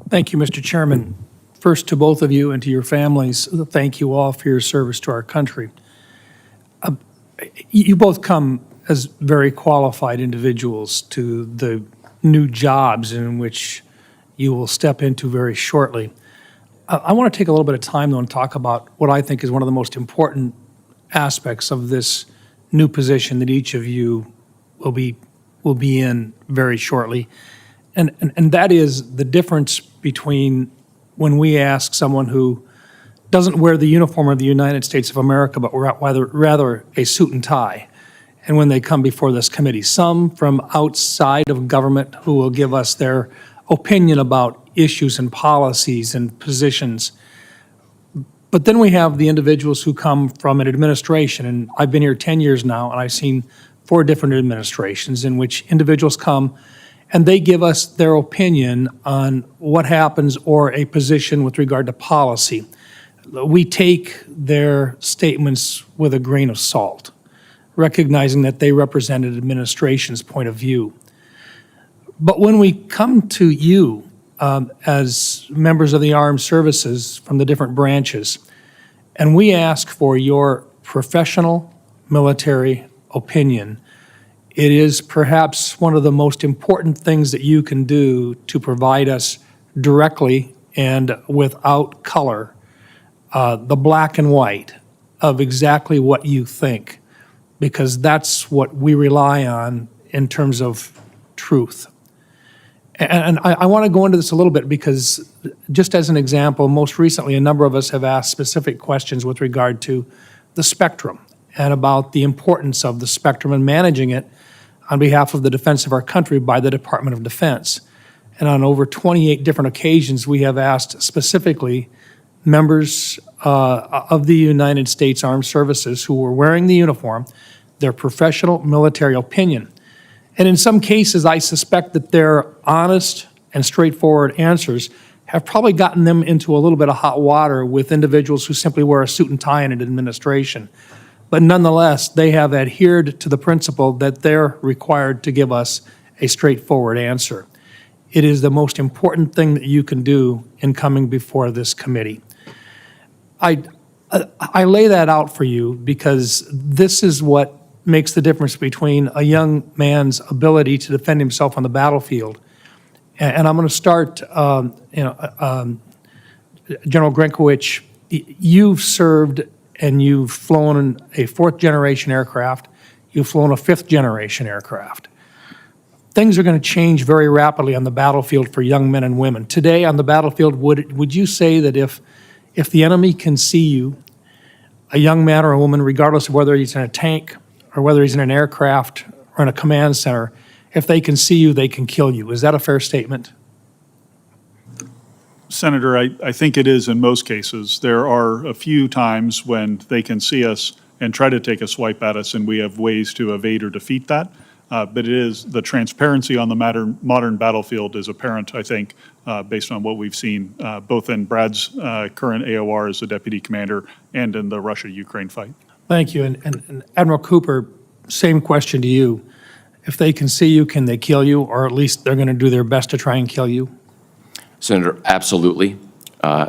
Thank you, Mr. Chairman. First, to both of you and to your families, thank you all for your service to our country. You both come as very qualified individuals to the new jobs in which you will step into very shortly. I want to take a little bit of time, though, and talk about what I think is one of the most important aspects of this new position that each of you will be in very shortly. And that is the difference between when we ask someone who doesn't wear the uniform of the United States of America, but rather a suit and tie, and when they come before this committee. Some from outside of government who will give us their opinion about issues and policies and positions. But then we have the individuals who come from an administration, and I've been here 10 years now, and I've seen 4 different administrations in which individuals come and they give us their opinion on what happens or a position with regard to policy. We take their statements with a grain of salt, recognizing that they represent an administration's point of view. But when we come to you as members of the armed services from the different branches, and we ask for your professional military opinion, it is perhaps one of the most important things that you can do to provide us directly and without color the black and white of exactly what you think, because that's what we rely on in terms of truth. And I want to go into this a little bit because, just as an example, most recently a number of us have asked specific questions with regard to the spectrum and about the importance of the spectrum and managing it on behalf of the defense of our country by the Department of Defense. And on over 28 different occasions, we have asked specifically members of the United States Armed Services who were wearing the uniform their professional military opinion. And in some cases, I suspect that their honest and straightforward answers have probably gotten them into a little bit of hot water with individuals who simply wear a suit and tie in an administration. But nonetheless, they have adhered to the principle that they're required to give us a straightforward answer. It is the most important thing that you can do in coming before this committee. I lay that out for you because this is what makes the difference between a young man's ability to defend himself on the battlefield. And I'm going to start, General Grenkowicz, you've served and you've flown a 4th-generation aircraft, you've flown a 5th-generation aircraft. Things are going to change very rapidly on the battlefield for young men and women. Today on the battlefield, would you say that if the enemy can see you, a young man or a woman, regardless of whether he's in a tank or whether he's in an aircraft or in a command center, if they can see you, they can kill you? Is that a fair statement? Senator, I think it is in most cases. There are a few times when they can see us and try to take a swipe at us, and we have ways to evade or defeat that. But it is the transparency on the modern battlefield is apparent, I think, based on what we've seen, both in Brad's current AOR as the deputy commander and in the Russia-Ukraine fight. Thank you. And Admiral Cooper, same question to you. If they can see you, can they kill you, or at least they're going to do their best to try and kill you? Senator, absolutely.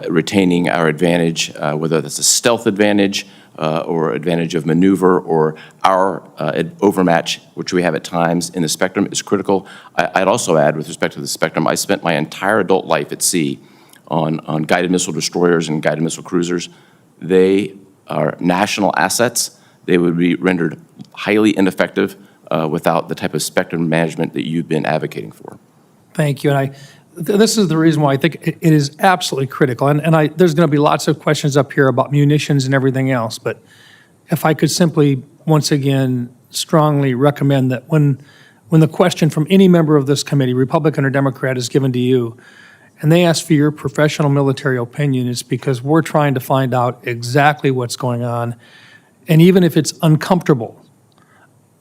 Retaining our advantage, whether that's a stealth advantage or advantage of maneuver or our overmatch, which we have at times in the spectrum, is critical. I'd also add, with respect to the spectrum, I spent my entire adult life at sea on guided missile destroyers and guided missile cruisers. They are national assets. They would be rendered highly ineffective without the type of spectrum management that you've been advocating for. Thank you. And this is the reason why I think it is absolutely critical. And there's going to be lots of questions up here about munitions and everything else. But if I could simply, once again, strongly recommend that when the question from any member of this committee, Republican or Democrat, is given to you, and they ask for your professional military opinion, it's because we're trying to find out exactly what's going on. And even if it's uncomfortable,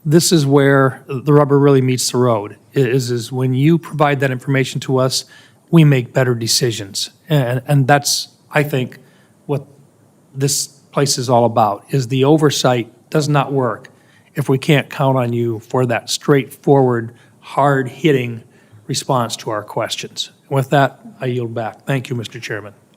this is where the rubber really meets the road, is when you provide that information to us, we make better decisions. And that's, I think, what this place is all about, is the oversight does not work if we can't count on you for that straightforward, hard-hitting response to our questions. With that, I yield back. Thank you, Mr. Chairman.